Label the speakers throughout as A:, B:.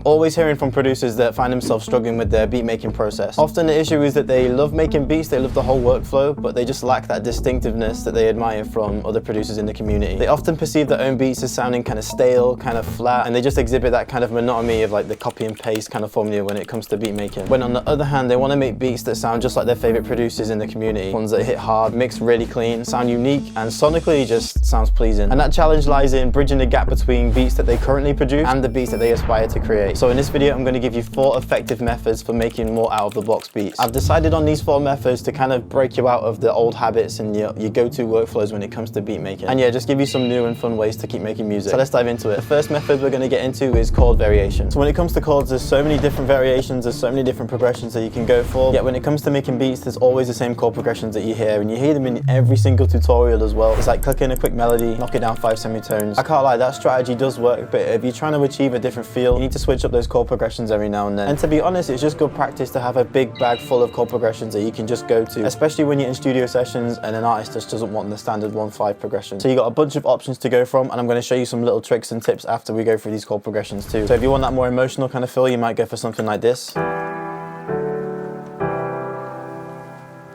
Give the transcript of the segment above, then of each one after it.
A: Always hearing from producers that find themselves struggling with their beat making process. Often the issue is that they love making beats, they love the whole workflow, but they just lack that distinctiveness that they admire from other producers in the community. They often perceive their own beats as sounding kind of stale, kind of flat, and they just exhibit that kind of monotony of like the copy and paste kind of formula when it comes to beat making. When on the other hand, they want to make beats that sound just like their favorite producers in the community, ones that hit hard, mix really clean, sound unique, and sonically just sounds pleasing. And that challenge lies in bridging the gap between beats that they currently produce and the beats that they aspire to create. So in this video, I'm going to give you 4 effective methods for making more out of the box beats. I've decided on these 4 methods to kind of break you out of the old habits and your go-to workflows when it comes to beat making. And yeah, just give you some new and fun ways to keep making music. So let's dive into it. The first method we're going to get into is chord variation. So when it comes to chords, there's so many different variations, there's so many different progressions that you can go for. Yet when it comes to making beats, there's always the same chord progressions that you hear, and you hear them in every single tutorial as well. It's like click in a quick melody, knock it down 5 semitones. I can't lie, that strategy does work, but if you're trying to achieve a different feel, you need to switch up those chord progressions every now and then. And to be honest, it's just good practice to have a big bag full of chord progressions that you can just go to, especially when you're in studio sessions and an artist just doesn't want the standard 1/5 progression. So you got a bunch of options to go from, and I'm going to show you some little tricks and tips after we go through these chord progressions too. So if you want that more emotional kind of feel, you might go for something like this.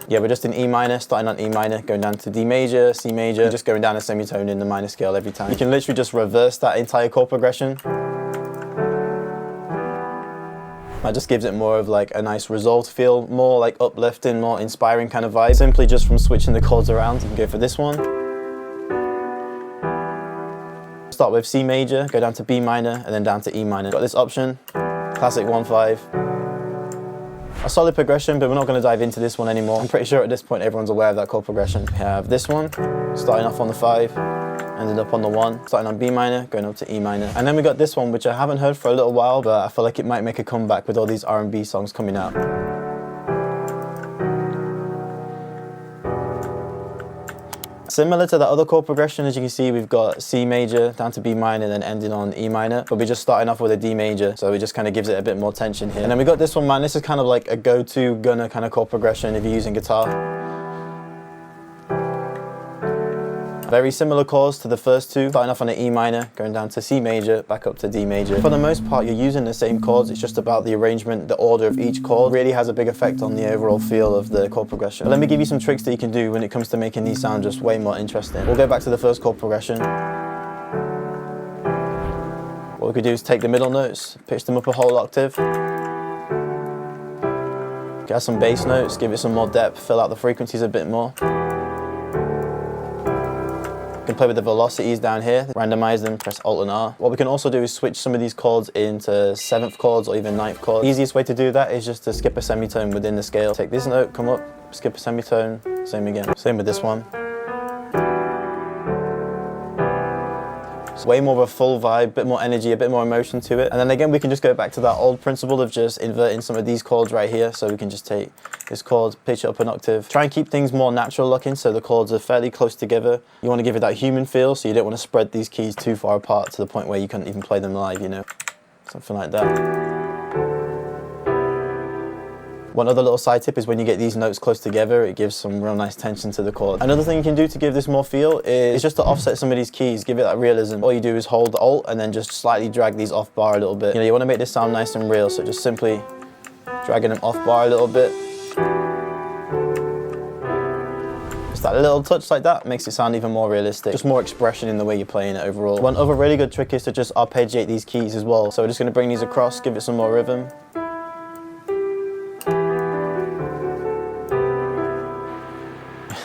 A: Yeah, we're just in E minor, starting on E minor, going down to D major, C major, just going down a semitone in the minor scale every time. You can literally just reverse that entire chord progression. That just gives it more of like a nice resolved feel, more like uplifting, more inspiring kind of vibe. Simply just from switching the chords around. You can go for this one. Start with C major, go down to B minor, and then down to E minor. Got this option, classic 1/5. A solid progression, but we're not going to dive into this one anymore. I'm pretty sure at this point everyone's aware of that chord progression. We have this one, starting off on the 5, ended up on the 1, starting on B minor, going up to E minor. And then we got this one, which I haven't heard for a little while, but I feel like it might make a comeback with all these R&B songs coming out. Similar to the other chord progression, as you can see, we've got C major down to B minor, then ending on E minor, but we're just starting off with a D major, so it just kind of gives it a bit more tension here. And then we got this one, man, this is kind of like a go-to gunner kind of chord progression if you're using guitar. Very similar chords to the first two, starting off on an E minor, going down to C major, back up to D major. For the most part, you're using the same chords, it's just about the arrangement, the order of each chord really has a big effect on the overall feel of the chord progression. But let me give you some tricks that you can do when it comes to making these sound just way more interesting. We'll go back to the first chord progression. What we could do is take the middle notes, pitch them up a whole octave. Get some bass notes, give it some more depth, fill out the frequencies a bit more. You can play with the velocities down here, randomize them, press Alt and R. What we can also do is switch some of these chords into 7th chords or even 9th chords. The easiest way to do that is just to skip a semitone within the scale. Take this note, come up, skip a semitone, same again. Same with this one. It's way more of a full vibe, bit more energy, a bit more emotion to it. And then again, we can just go back to that old principle of just inverting some of these chords right here. So we can just take this chord, pitch it up an octave. Try and keep things more natural looking so the chords are fairly close together. You want to give it that human feel, so you don't want to spread these keys too far apart to the point where you can't even play them live, you know. Something like that. One other little side tip is when you get these notes close together, it gives some real nice tension to the chord. Another thing you can do to give this more feel is just to offset some of these keys, give it that realism. All you do is hold Alt and then just slightly drag these off bar a little bit. You know, you want to make this sound nice and real, so just simply dragging them off bar a little bit. Just that little touch like that makes it sound even more realistic. Just more expression in the way you're playing it overall. One other really good trick is to just arpeggiate these keys as well. So we're just going to bring these across, give it some more rhythm.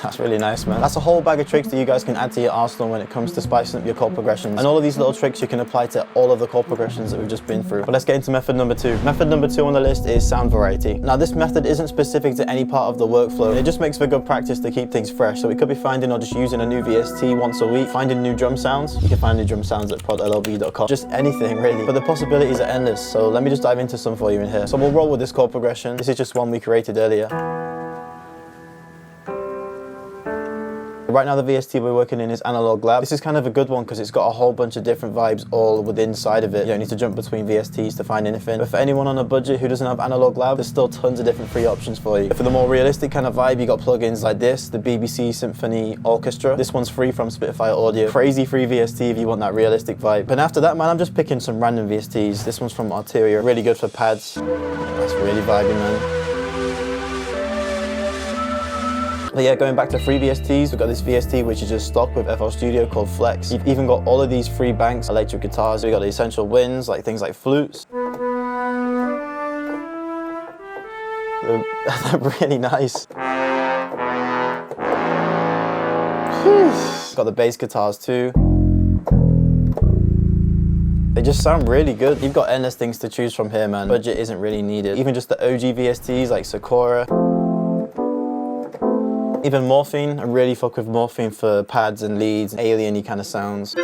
A: That's really nice, man. That's a whole bag of tricks that you guys can add to your arsenal when it comes to spicing up your chord progressions. And all of these little tricks you can apply to all of the chord progressions that we've just been through. But let's get into method number 2. Method number 2 on the list is sound variety. Now this method isn't specific to any part of the workflow. It just makes for good practice to keep things fresh. So it could be finding or just using a new VST once a week, finding new drum sounds. You can find new drum sounds at prodllb.com. Just anything really. But the possibilities are endless. So let me just dive into some for you in here. So we'll roll with this chord progression. This is just one we created earlier. right now the VST we're working in is Analog Lab. This is kind of a good one because it's got a whole bunch of different vibes all within inside of it. You don't need to jump between VSTs to find anything. But for anyone on a budget who doesn't have Analog Lab, there's still tons of different free options for you. For the more realistic kind of vibe, you got plugins like this, the BBC Symphony Orchestra. This one's free from Spitfire Audio. Crazy free VST if you want that realistic vibe. But after that, man, I'm just picking some random VSTs. This one's from Arteria, really good for pads. That's really vibey, man. But yeah, going back to free VSTs, we've got this VST which is just stock with FL Studio called Flex. You've even got all of these free banks, electric guitars. We've got the essential winds, like things like flutes. They're really nice. Got the bass guitars too. They just sound really good. You've got endless things to choose from here, man. Budget isn't really needed. Even just the OG VSTs like Sakura. Even Morphine, I really fuck with Morphine for pads and leads, alien-y kind of sounds. So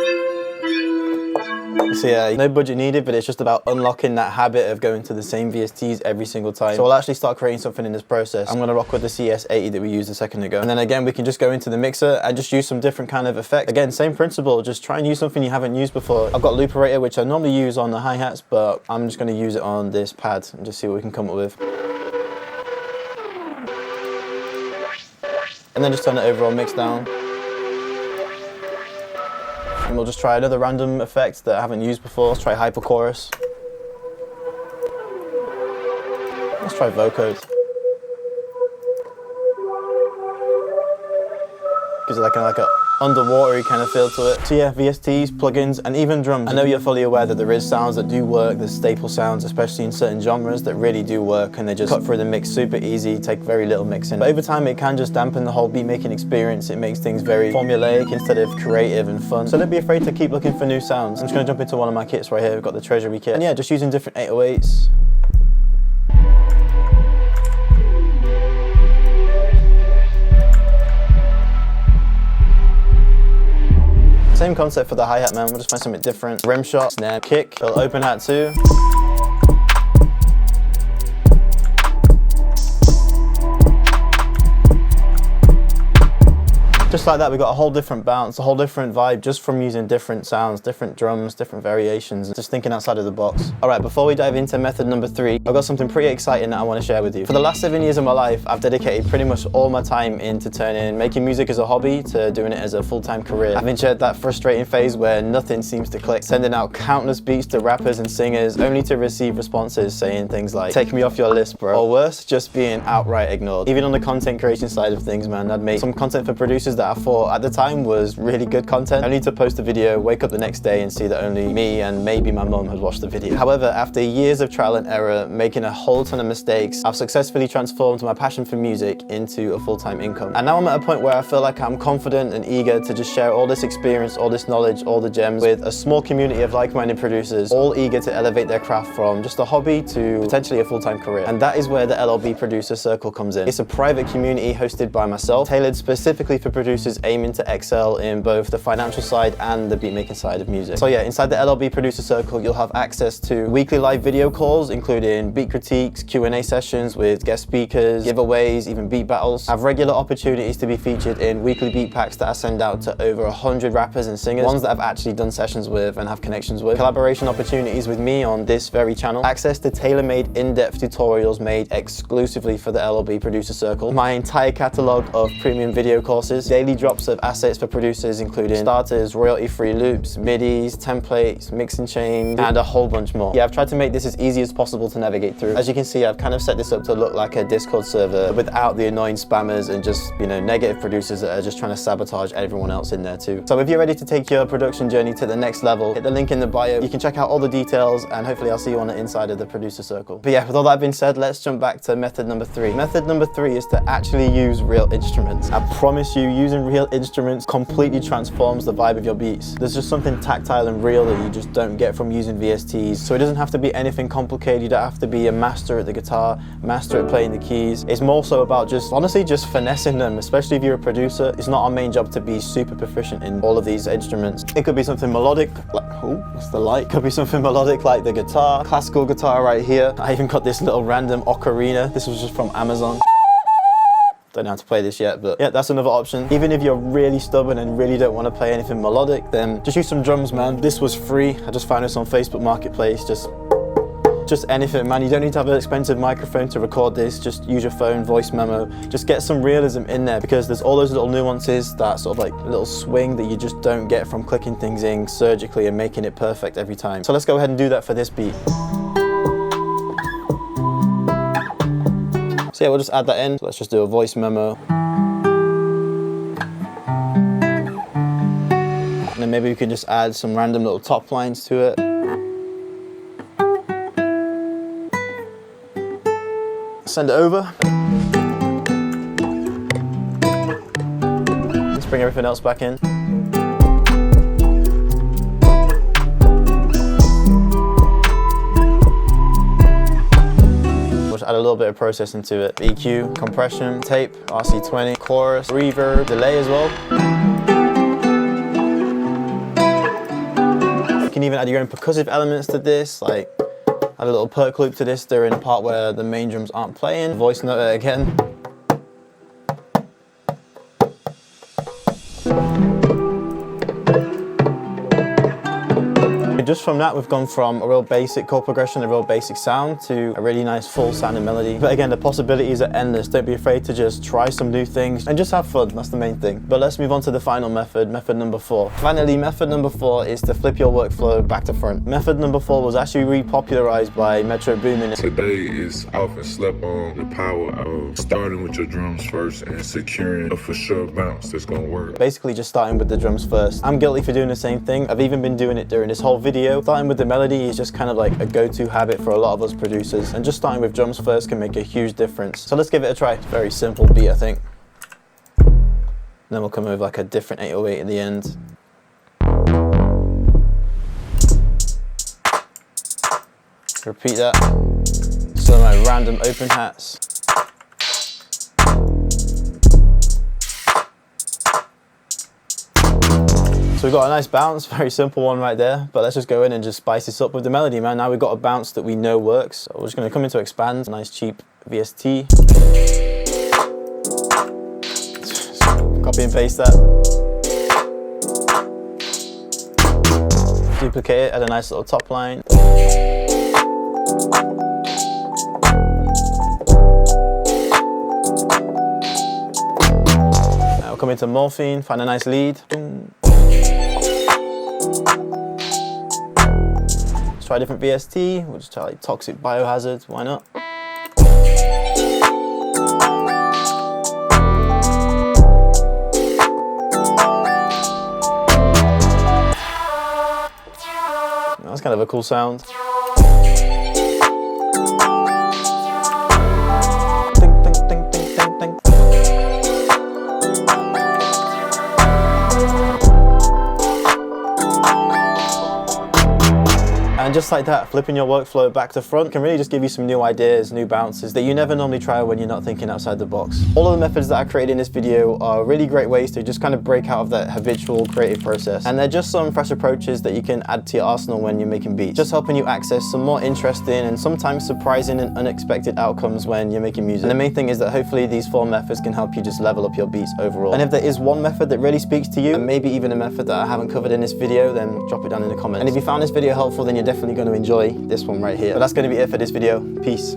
A: yeah, no budget needed, but it's just about unlocking that habit of going to the same VSTs every single time. So I'll actually start creating something in this process. I'm gonna rock with the CS80 that we used a second ago. And then again, we can just go into the mixer and just use some different kind of effects. Again, same principle, just try and use something you haven't used before. I've got Looperator, which I normally use on the hi-hats, but I'm just gonna use it on this pad and just see what we can come up with. And then just turn the overall mix down. And we'll just try another random effect that I haven't used before. Let's try Hyper Chorus. Let's try vocode. Gives it like a underwatery kind of feel to it. So yeah, VSTs, plugins, and even drums. I know you're fully aware that there is sounds that do work, there's staple sounds, especially in certain genres that really do work, and they just cut through the mix super easy, take very little mixing. But over time it can just dampen the whole beat making experience. It makes things very formulaic instead of creative and fun. So don't be afraid to keep looking for new sounds. I'm just gonna jump into one of my kits right here. We've got the Treasury kit. And yeah, just using different 808s. Same concept for the hi-hat, man. We'll just find something different. Rim shot, snare, kick, little open hat too. Just like that, we got a whole different bounce, a whole different vibe just from using different sounds, different drums, different variations, just thinking outside of the box. All right, before we dive into method number 3, I've got something pretty exciting that I want to share with you. For the last 7 years of my life, I've dedicated pretty much all my time into turning making music as a hobby to doing it as a full-time career. I've endured that frustrating phase where nothing seems to click, sending out countless beats to rappers and singers only to receive responses saying things like, take me off your list, bro. Or worse, just being outright ignored. Even on the content creation side of things, man, I'd make some content for producers that I thought at the time was really good content, only to post a video, wake up the next day and see that only me and maybe my mum had watched the video. However, after years of trial and error, making a whole ton of mistakes, I've successfully transformed my passion for music into a full-time income. And now I'm at a point where I feel like I'm confident and eager to just share all this experience, all this knowledge, all the gems with a small community of like-minded producers, all eager to elevate their craft from just a hobby to potentially a full-time career. And that is where the LLB Producer Circle comes in. It's a private community hosted by myself, tailored specifically for producers aiming to excel in both the financial side and the beatmaking side of music. So yeah, inside the LLB Producer Circle, you'll have access to weekly live video calls, including beat critiques, Q&A sessions with guest speakers, giveaways, even beat battles. I have regular opportunities to be featured in weekly beat packs that I send out to over 100 rappers and singers, ones that I've actually done sessions with and have connections with. Collaboration opportunities with me on this very channel. Access to tailor-made in-depth tutorials made exclusively for the LLB Producer Circle. My entire catalog of premium video courses. Daily drops of assets for producers, including starters, royalty-free loops, midis, templates, mixing chains, and a whole bunch more. Yeah, I've tried to make this as easy as possible to navigate through. As you can see, I've kind of set this up to look like a Discord server without the annoying spammers and just, you know, negative producers that are just trying to sabotage everyone else in there too. So if you're ready to take your production journey to the next level, hit the link in the bio. You can check out all the details and hopefully I'll see you on the inside of the Producer Circle. But yeah, with all that being said, let's jump back to method number 3. Method number 3 is to actually use real instruments. I promise you, using real instruments completely transforms the vibe of your beats. There's just something tactile and real that you just don't get from using VSTs. So it doesn't have to be anything complicated. You don't have to be a master at the guitar, master at playing the keys. It's more so about just, honestly, just finessing them, especially if you're a producer. It's not our main job to be super proficient in all of these instruments. It could be something melodic, like, oh, what's the light? Could be something melodic like the guitar, classical guitar right here. I even got this little random ocarina. This was just from Amazon. don't know how to play this yet, but yeah, that's another option. Even if you're really stubborn and really don't want to play anything melodic, then just use some drums, man. This was free. I just found this on Facebook Marketplace. Just anything, man. You don't need to have an expensive microphone to record this. Just use your phone, voice memo. Just get some realism in there, because there's all those little nuances, that sort of like little swing that you just don't get from clicking things in surgically and making it perfect every time. So let's go ahead and do that for this beat. So yeah, we'll just add that in. So let's just do a voice memo. And then maybe we can just add some random little top lines to it. Send it over. Let's bring everything else back in. We'll just add a little bit of processing to it. EQ, compression, tape, RC20, chorus, reverb, delay as well. You can even add your own percussive elements to this, like add a little perk loop to this during a part where the main drums aren't playing. Voice note it again. Just from that, we've gone from a real basic chord progression, a real basic sound, to a really nice full sounding melody. But again, the possibilities are endless. Don't be afraid to just try some new things and just have fun. That's the main thing. But let's move on to the final method, method number 4. Finally, method number 4 is to flip your workflow back to front. Method number 4 was actually repopularized by Metro Boomin.
B: Today is often slept on the power of starting with your drums first and securing a for sure bounce that's gonna work.
A: Basically just starting with the drums first. I'm guilty for doing the same thing. I've even been doing it during this whole video. Starting with the melody is just kind of like a go-to habit for a lot of us producers, and just starting with drums first can make a huge difference. So let's give it a try. Very simple beat, I think. Then we'll come with like a different 808 at the end. Repeat that. Some like random open hats. So we've got a nice bounce, very simple one right there, but let's just go in and just spice this up with the melody, man. Now we've got a bounce that we know works. So we're just gonna come into expand, nice cheap VST. Copy and paste that. Duplicate it, add a nice little top line. Now we'll come into morphine, find a nice lead. Let's try a different VST. We'll just try like Toxic Biohazard, why not? That's kind of a cool sound. Ding, ding, ding, ding, ding, ding. And just like that, flipping your workflow back to front can really just give you some new ideas, new bounces that you never normally try when you're not thinking outside the box. All of the methods that I created in this video are really great ways to just kind of break out of that habitual creative process. And they're just some fresh approaches that you can add to your arsenal when you're making beats. Just helping you access some more interesting and sometimes surprising and unexpected outcomes when you're making music. And the main thing is that hopefully these 4 methods can help you just level up your beats overall. And if there is one method that really speaks to you, and maybe even a method that I haven't covered in this video, then drop it down in the comments. And if you found this video helpful, then you're definitely going to enjoy this one right here. But that's going to be it for this video. Peace.